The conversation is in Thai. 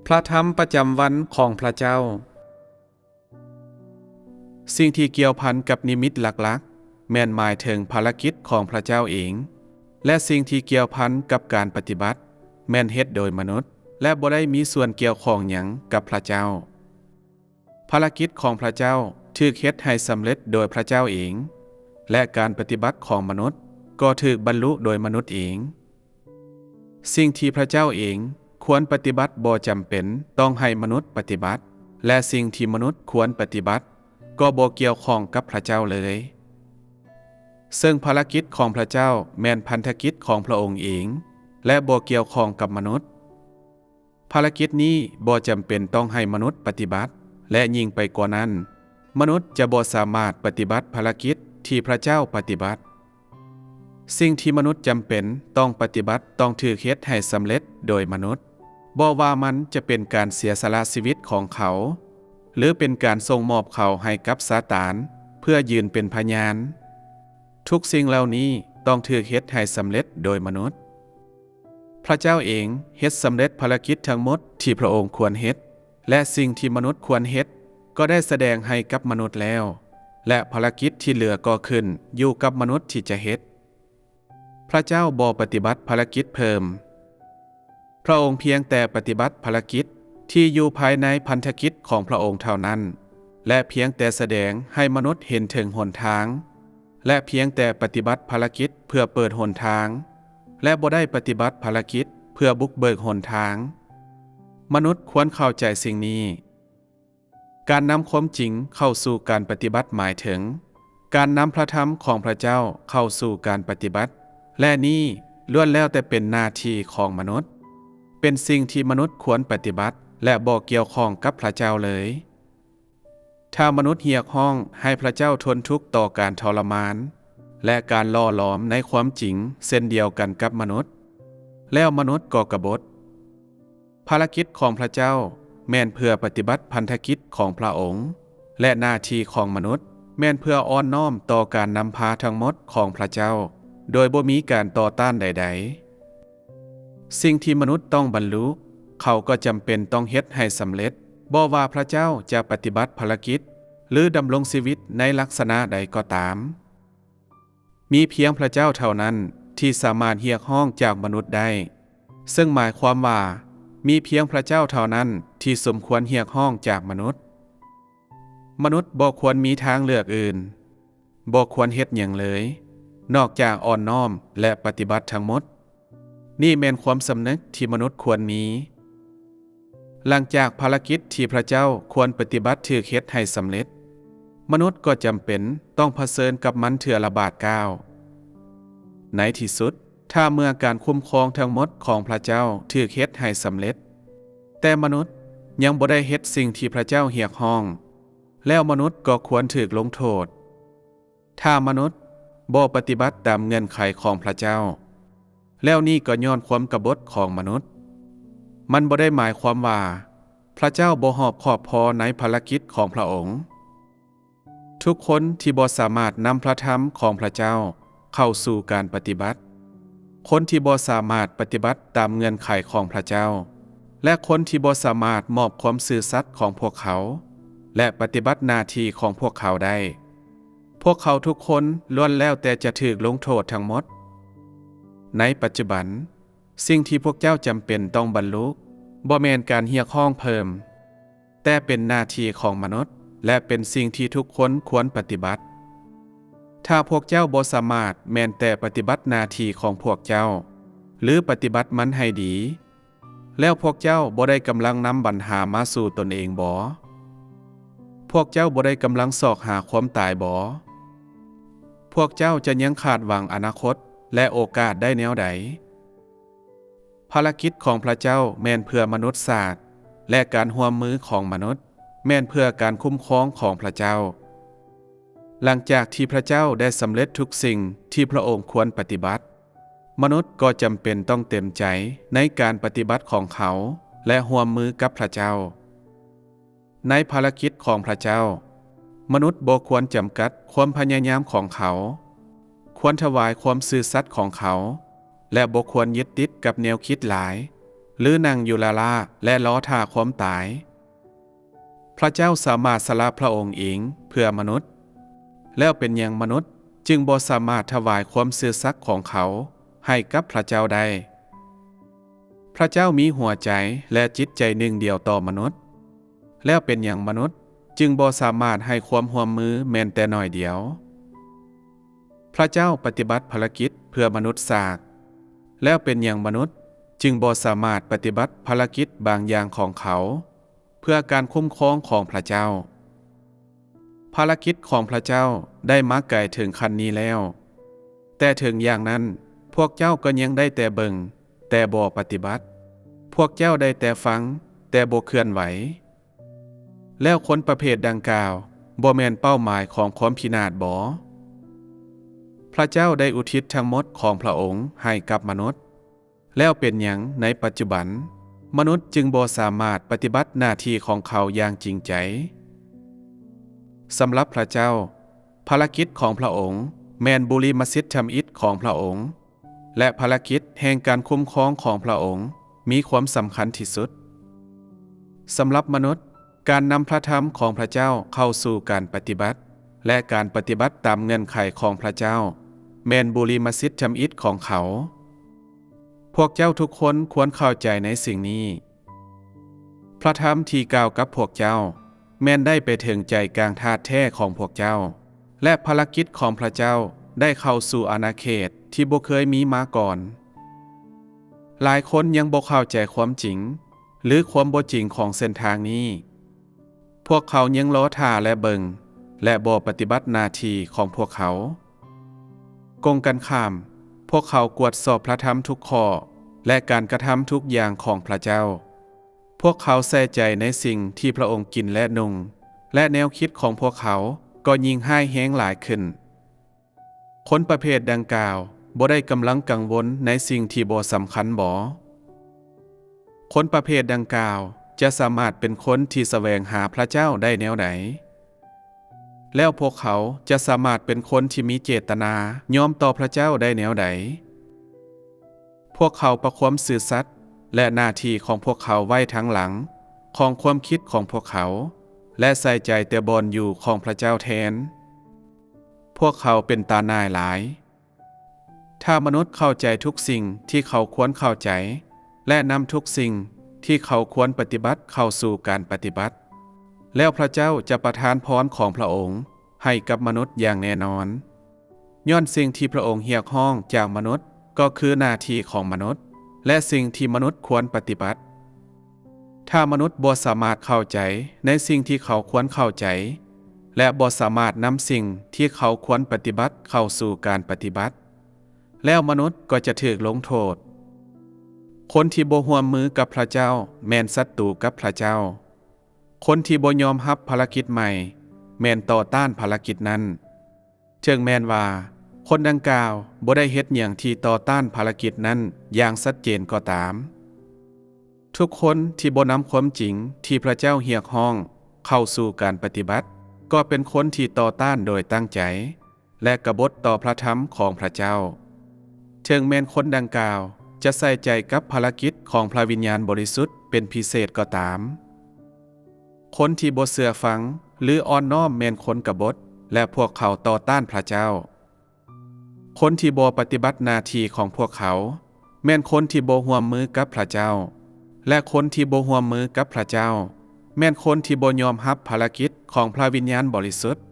พระธรรมประจำวันของพระเจ้าสิ่งที่เกี่ยวพันกับนิมิตหลักๆแม่นหมายถึงภารกิจของพระเจ้าเองและสิ่งที่เกี่ยวพันกับการปฏิบัติแม่นเฮ็ดโดยมนุษย์และบ่ได้มีส่วนเกี่ยวข้องหยังกับพระเจ้าภารกิจของพระเจ้าถูกเฮ็ดให้สำเร็จโดยพระเจ้าเองและการปฏิบัติของมนุษย์ก็ถูกบรรลุโดยมนุษย์เองสิ่งที่พระเจ้าเองควรปฏิบัติบ่จำเป็นต้องให้มนุษย์ปฏิบัติและสิ่งที่มนุษย์ควรปฏิบัติก็บ่เกี่ยวข้องกับพระเจ้าเลยซึ่งภารกิจของพระเจ้าแม่นพันธกิจของพระองค์เองและบ่เกี่ยวข้องกับมนุษย์ภารกิจนี้บ่จำเป็นต้องให้มนุษย์ปฏิบัติและยิ่งไปกว่านั้นมนุษย์จะบ่สามารถปฏิบัติภารกิจที่พระเจ้าปฏิบัติสิ่งที่มนุษย์จำเป็นต้องปฏิบัติต้องถูกเฮ็ดให้สำเร็จโดยมนุษย์บ่ว่ามันจะเป็นการเสียสละชีวิตของเขาหรือเป็นการส่งมอบเขาให้กับซาตานเพื่อยืนเป็นพยานทุกสิ่งเหล่านี้ต้องถูกเฮ็ดให้สำเร็จโดยมนุษย์พระเจ้าเองเฮ็ดสำเร็จภารกิจทั้งหมดที่พระองค์ควรเฮ็ดและสิ่งที่มนุษย์ควรเฮ็ดก็ได้แสดงให้กับมนุษย์แล้วและภารกิจที่เหลือก็ขึ้นอยู่กับมนุษย์ที่จะเฮ็ดพระเจ้าบ่ปฏิบัติภารกิจเพิ่มพระองค์เพียงแต่ปฏิบัติภารกิจที่อยู่ภายในพันธกิจของพระองค์เท่านั้นและเพียงแต่แสดงให้มนุษย์เห็นถึงหนทางและเพียงแต่ปฏิบัติภารกิจเพื่อเปิดหนทางและบ่ได้ปฏิบัติภารกิจเพื่อบุกเบิกหนทางมนุษย์ควรเข้าใจสิ่งนี้การนำความจริงเข้าสู่การปฏิบัติหมายถึงการนำพระธรรมของพระเจ้าเข้าสู่การปฏิบัติและนี่ล้วนแล้วแต่เป็นหน้าที่ของมนุษย์เป็นสิ่งที่มนุษย์ควรปฏิบัติและบ่เกี่ยวข้องกับพระเจ้าเลยถ้ามนุษย์เรียกร้องให้พระเจ้าทนทุกข์ต่อการทรมานและการล่อหลอมในความจริงเช่นเดียวกันกับมนุษย์แล้วมนุษย์ก็กบฏภารกิจของพระเจ้าแม่นเพื่อปฏิบัติพันธกิจของพระองค์และหน้าที่ของมนุษย์แม่นเพื่ออ้อนน้อมต่อการนำพาทั้งหมดของพระเจ้าโดยบ่มีการต่อต้านใดๆสิ่งที่มนุษย์ต้องบรรลุเขาก็จำเป็นต้องเฮ็ดให้สำเร็จบ่ว่าพระเจ้าจะปฏิบัติภารกิจหรือดำรงชีวิตในลักษณะใดก็ตามมีเพียงพระเจ้าเท่านั้นที่สามารถเรียกร้องจากมนุษย์ได้ซึ่งหมายความว่ามีเพียงพระเจ้าเท่านั้นที่สมควรเรียกร้องจากมนุษย์บ่ควรมีทางเลือกอื่นบ่ควรเฮ็ดหยังเลยนอกจากอ่อนน้อมและปฏิบัติทั้งหมดนี่แม่นความสำนึกที่มนุษย์ควรมีหลังจากภารกิจที่พระเจ้าควรปฏิบัติถูกเฮ็ดให้สำเร็จมนุษย์ก็จำเป็นต้องเผชิญกับมันเทื่อละบาทก้าวในที่สุดถ้าเมื่อการคุ้มครองทั้งหมดของพระเจ้าถูกเฮ็ดให้สำเร็จแต่มนุษย์ยังบ่ได้เฮ็ดสิ่งที่พระเจ้าเรียกร้องแล้วมนุษย์ก็ควรถูกลงโทษถ้ามนุษย์บ่ปฏิบัติตามเงื่อนไขของพระเจ้าแล้วนี่ก็ย้อนความกบฏของมนุษย์มันบ่ได้หมายความว่าพระเจ้าบ่รอบคอบพอในภารกิจของพระองค์ทุกคนที่บ่สามารถนำพระธรรมของพระเจ้าเข้าสู่การปฏิบัติคนที่บ่สามารถปฏิบัติตามเงื่อนไขของพระเจ้าและคนที่บ่สามารถมอบความซื่อสัตย์ของพวกเขาและปฏิบัติหน้าที่ของพวกเขาได้พวกเขาทุกคนล้วนแล้วแต่จะถูกลงโทษทั้งหมดในปัจจุบันสิ่งที่พวกเจ้าจำเป็นต้องบรรลุบ่แม่นการเรียกร้องเพิ่มแต่เป็นหน้าที่ของมนุษย์และเป็นสิ่งที่ทุกคนควรปฏิบัติถ้าพวกเจ้าบ่สามารถแม้นแต่ปฏิบัติหน้าที่ของพวกเจ้าหรือปฏิบัติมันให้ดีแล้วพวกเจ้าบ่ได้กำลังนำปัญหามาสู่ตนเองบ่พวกเจ้าบ่ได้กำลังสอกหาความตายบ่พวกเจ้าจะยังขาดหวังอนาคตและโอกาสได้แนวใดภารกิจของพระเจ้าแม่นเพื่อมนุษย์ศาสตร์และการร่วมมือของมนุษย์แม่นเพื่อการคุ้มครองของพระเจ้าหลังจากที่พระเจ้าได้สำเร็จทุกสิ่งที่พระองค์ควรปฏิบัติมนุษย์ก็จำเป็นต้องเต็มใจในการปฏิบัติของเขาและร่วมมือกับพระเจ้าในภารกิจของพระเจ้ามนุษย์บ่ควรจำกัดความพยายามของเขาควรถวายความซื่อสัตย์ของเขาและบ่ควรยึดติดกับแนวคิดหลาย หรือนั่งอยู่ละล่าและล้อท่าความตายพระเจ้าสามารถสละพระองค์เองเพื่อมนุษย์แล้วเป็นอย่างมนุษย์จึงบ่สามารถถวายความซื่อสัตย์ของเขาให้กับพระเจ้าได้พระเจ้ามีหัวใจและจิตใจหนึ่งเดียวต่อมนุษย์แล้วเป็นอย่างมนุษย์จึงบ่สามารถให้ความร่วมมือแม้แต่น้อยเดียวพระเจ้าปฏิบัติภารกิจเพื่อมนุษย์สากแล้วเป็นอย่างมนุษย์จึงบ่สามารถปฏิบัติภารกิจบางอย่างของเขาเพื่อการคุ้มครองของพระเจ้าภารกิจของพระเจ้าได้มาไกลถึงขั้นนี้แล้วแต่ถึงอย่างนั้นพวกเจ้าก็ยังได้แต่เบิ่งแต่บ่ปฏิบัติพวกเจ้าได้แต่ฟังแต่บ่เคลื่อนไหวแล้วคนประเภทดังกล่าวบ่แม่นเป้าหมายของความพินาศบ่พระเจ้าได้อุทิศทั้งหมดของพระองค์ให้กับมนุษย์แล้วเป็นหยังในปัจจุบันมนุษย์จึงบ่สามารถปฏิบัติหน้าที่ของเขาอย่างจริงใจสำหรับพระเจ้าภารกิจของพระองค์แม่นบุริมสิทธิธรรมอิฐของพระองค์และภารกิจแห่งการคุ้มครองของพระองค์มีความสำคัญที่สุดสำหรับมนุษย์การนำพระธรรมของพระเจ้าเข้าสู่การปฏิบัติและการปฏิบัติตามเงื่อนไขของพระเจ้าแม่นบุริมสิทธิธรรมอิฐของเขาพวกเจ้าทุกคนควรเข้าใจในสิ่งนี้พระธรรมที่กล่าวกับพวกเจ้าแม่นได้ไปถึงใจกลางธาตุแท้ของพวกเจ้าและภารกิจของพระเจ้าได้เข้าสู่อาณาเขตที่บ่เคยมีมาก่อนหลายคนยังบ่เข้าใจความจริงหรือความบ่จริงของเส้นทางนี้พวกเขายังล้อท่าและเบิงและบ่ปฏิบัติหน้าที่ของพวกเขากงกันข้ามพวกเขากวดสอบพระธรรมทุกข้อและการกระทำทุกอย่างของพระเจ้าพวกเขาใส่ใจในสิ่งที่พระองค์กินและนุ่งและแนวคิดของพวกเขาก็ยิ่งให้แห้งหลายขึ้นคนประเภทดังกล่าวบ่ได้กำลังกังวลในสิ่งที่บ่สำคัญบ่คนประเภทดังกล่าวจะสามารถเป็นคนที่แสวงหาพระเจ้าได้แนวไหนแล้วพวกเขาจะสามารถเป็นคนที่มีเจตนายอมต่อพระเจ้าได้แนวใดพวกเขาประความซื่อสัตย์และหน้าที่ของพวกเขาไว้ทั้งหลังของความคิดของพวกเขาและใส่ใจแต่บนอยู่ของพระเจ้าแทนพวกเขาเป็นตาหน่ายหลายถ้ามนุษย์เข้าใจทุกสิ่งที่เขาควรเข้าใจและนำทุกสิ่งที่เขาควรปฏิบัติเข้าสู่การปฏิบัติแล้วพระเจ้าจะประทานพรของพระองค์ให้กับมนุษย์อย่างแน่นอนย้อนสิ่งที่พระองค์เรียกร้องจากมนุษย์ก็คือหน้าที่ของมนุษย์และสิ่งที่มนุษย์ควรปฏิบัติถ้ามนุษย์บ่สามารถเข้าใจในสิ่งที่เขาควรเข้าใจและบ่สามารถนำสิ่งที่เขาควรปฏิบัติเข้าสู่การปฏิบัติแล้วมนุษย์ก็จะถูกลงโทษคนที่บ่ร่วมมือกับพระเจ้าแม่นศัตรูกับพระเจ้าคนที่บ่ยอมรับภารกิจใหม่แม่นต่อต้านภารกิจนั้นถึงแม้นว่าคนดังกล่าวบ่ได้เฮ็ดหยังที่ต่อต้านภารกิจนั้นอย่างชัดเจนก็ตามทุกคนที่บ่นำความจริงที่พระเจ้าเรียกร้องเข้าสู่การปฏิบัติก็เป็นคนที่ต่อต้านโดยตั้งใจและกบฏต่อพระธรรมของพระเจ้าถึงแม้นคนดังกล่าวจะใส่ใจกับภารกิจของพระวิญญาณบริสุทธิ์เป็นพิเศษก็ตามคนที่บ่เชื่อฟังหรืออ่อนน้อมแม่นคนกบฏและพวกเขาต่อต้านพระเจ้าคนที่บ่ปฏิบัติหน้าที่ของพวกเขาแม่นคนที่บ่ร่วมมือกับพระเจ้าและคนที่บ่ร่วมมือกับพระเจ้าแม่นคนที่บ่ยอมรับภารกิจของพระวิญญาณบริสุทธิ์